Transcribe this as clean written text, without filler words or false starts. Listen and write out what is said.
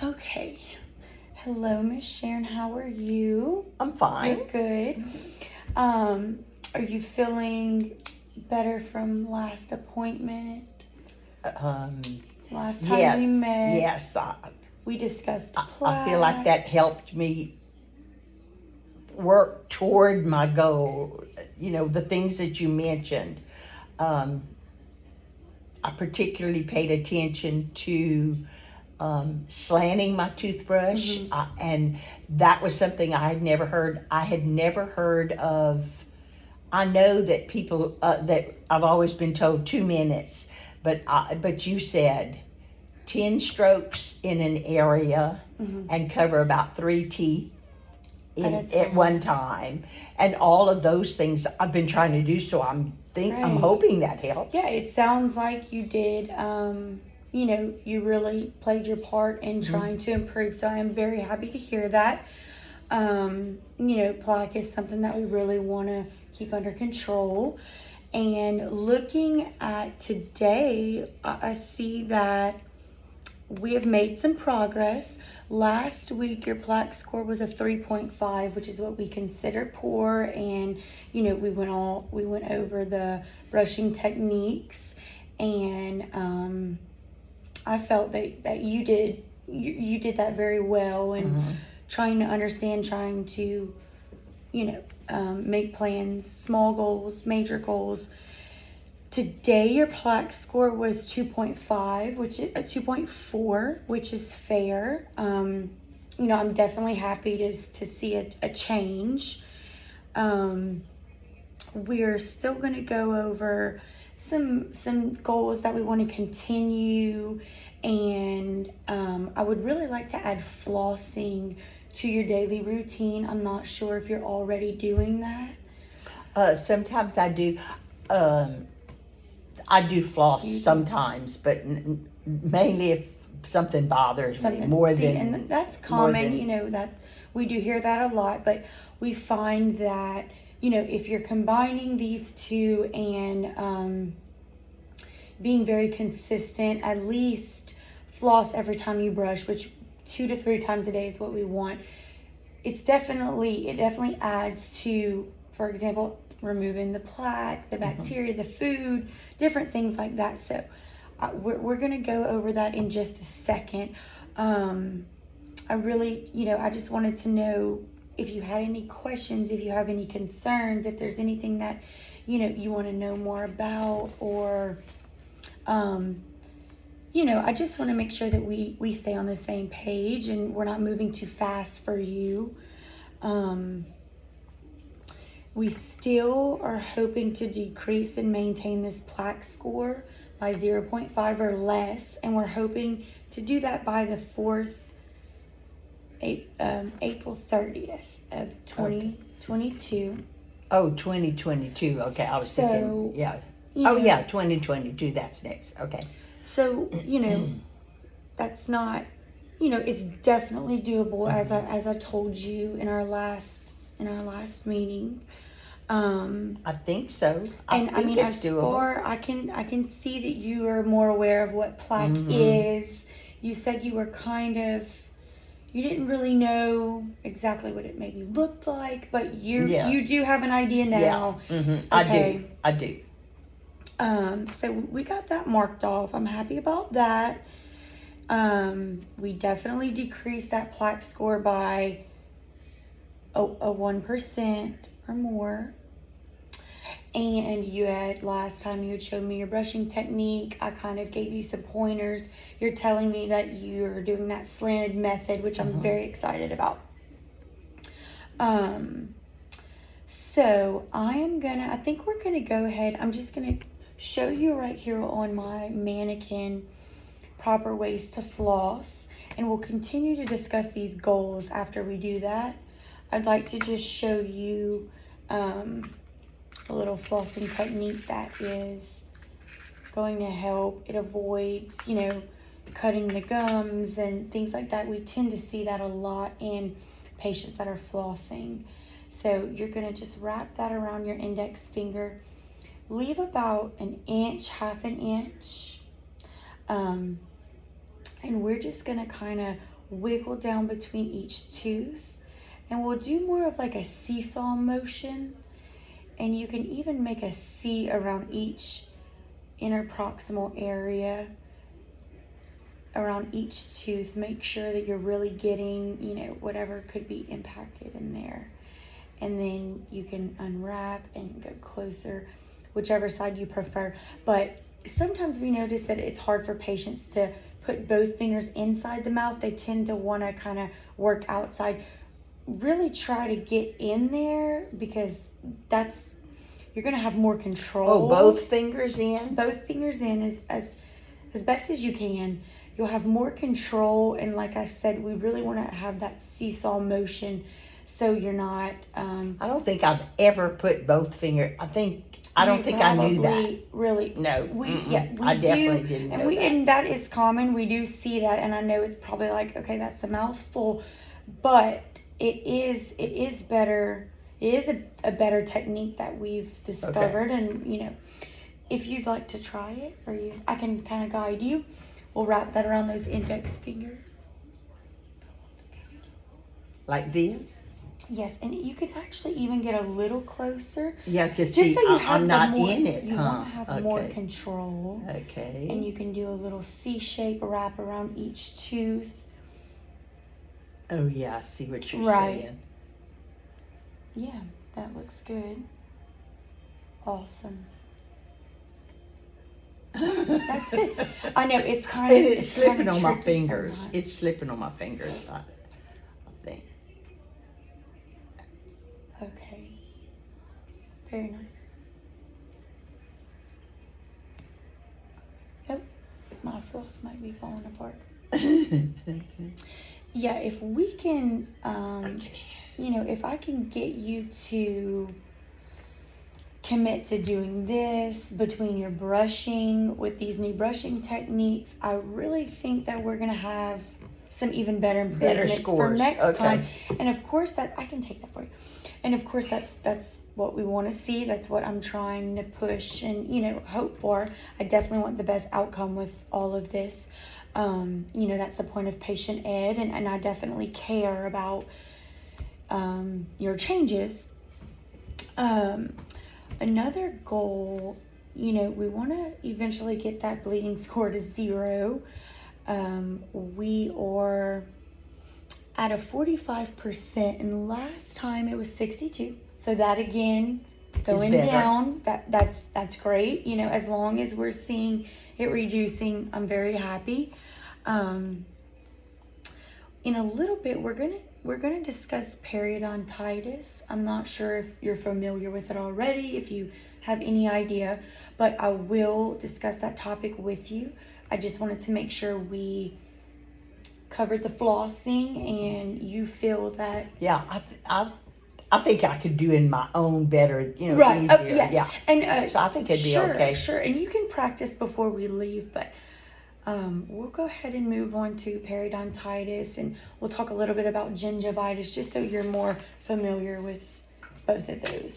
Okay. Hello, Miss Sharon. How are you? I'm fine. You're good. Are you feeling better from last appointment? Um, Last time we yes, met, yes. we discussed I feel like plaque. that helped me work toward my goal. The things that you mentioned. Um, I particularly paid attention to slanting my toothbrush, Mhm. and that was something I had never heard. I had never heard of. I know that people that I've always been told 2 minutes, but you said 10 strokes in an area Mhm. and cover about 3 teeth at time. one time, and all of those things I've been trying to do. So I'm Right. hoping that helps. Yeah, it sounds like you did. You really played your part in trying to improve. So I am very happy to hear that. Plaque is something that we really want to keep under control. And looking at today, I see that we have made some progress. Last week, your plaque score was a 3.5, which is what we consider poor. And we went over the brushing techniques, and I felt that you did that very well, and trying to understand, trying to make plans, small goals, major goals. Today, your plaque score was 2.5, which is 2.4, which is fair. I'm definitely happy to see a change. We're still going to go over some goals that we want to continue, and I would really like to add flossing to your daily routine. I'm not sure if you're already doing that. Sometimes I do. I do floss You do. sometimes, but mainly if something bothers me more See, than. and that's more common. than- That we do hear that a lot, but we find that if you're combining these two and being very consistent, at least floss every time you brush, which 2 to 3 times a day is what we want. It definitely adds to, for example, removing the plaque, the bacteria, the food, different things like that. So we're going to go over that in just a second. I really, I just wanted to know if you had any questions, if you have any concerns, if there's anything that, you want to know more about, or, I just want to make sure that we stay on the same page and we're not moving too fast for you. We still are hoping to decrease and maintain this plaque score by 0.5 or less, and we're hoping to do that by the April 30th of 2022. Oh, 2022. Okay, I was thinking, yeah. Yeah, 2022. That's next. Okay. So that's not, it's definitely doable, as I told you in our last meeting. I think so. I think it's doable. I can see that you are more aware of what plaque is. You said you were you didn't really know exactly what it maybe looked like, but you do have an idea now. Yeah. Okay. I do. So we got that marked off. I'm happy about that. We definitely decreased that plaque score by a 1% or more. And last time you had shown me your brushing technique. I kind of gave you some pointers. You're telling me that you're doing that slanted method, which I'm very excited about. So I think we're gonna go ahead. I'm just gonna show you right here on my mannequin proper ways to floss, and we'll continue to discuss these goals after we do that. I'd like to just show you a little flossing technique that is going to help. It avoids, cutting the gums and things like that. We tend to see that a lot in patients that are flossing. So you're going to just wrap that around your index finger. Leave about an inch, half an inch. And we're just going to kind of wiggle down between each tooth. And we'll do more of like a seesaw motion. And you can even make a C around each interproximal area, around each tooth. Make sure that you're really getting, you know, whatever could be impacted in there. And then you can unwrap and go closer, whichever side you prefer. But sometimes we notice that it's hard for patients to put both fingers inside the mouth. They tend to want to kind of work outside. Really try to get in there, because that's, you're going to have more control. Oh, both fingers in? Both fingers in as best as you can. You'll have more control, and like I said, we really want to have that seesaw motion, so you're not. I don't think I've ever put both fingers. I don't think I knew that. Really, No, we I definitely didn't know that. And that is common. We do see that, and I know it's probably like, okay, that's a mouthful, but it is better. It is a better technique that we've discovered, and you know, if you'd like to try it, or I can kind of guide you. We'll wrap that around those index fingers. Like this? Yes, and you could actually even get a little closer. Yeah, because just so you have I'm not more, in it, you huh? want to have more control. Okay. And you can do a little C shape wrap around each tooth. Oh yeah, I see what you're saying. Yeah, that looks good. Awesome. That's good. I know it's kind of. It's slipping on my fingers. It's slipping on my fingers. I think. Okay. Very nice. Oh, my floss might be falling apart. Yeah, if we can, you know, if I can get you to commit to doing this between your brushing with these new brushing techniques, I really think that we're going to have some even better improvements for next time. And of course, that I can take that for you. And of course, that's what we want to see. That's what I'm trying to push and, you know, hope for. I definitely want the best outcome with all of this. You know, that's the point of patient ed, and I definitely care about your changes. Another goal, you know, we want to eventually get that bleeding score to 0. We are at a 45%, and last time it was 62. So that again, going down, that's great. You know, as long as we're seeing it reducing, I'm very happy. In a little bit, we're gonna discuss periodontitis. I'm not sure if you're familiar with it already, if you have any idea, but I will discuss that topic with you. I just wanted to make sure we covered the flossing, and you feel that. Yeah, I think I could do in my own better, you know, easier. Yeah. And so I think it'd be okay. Sure, and you can practice before we leave, but we'll go ahead and move on to periodontitis, and we'll talk a little bit about gingivitis, just so you're more familiar with both of those.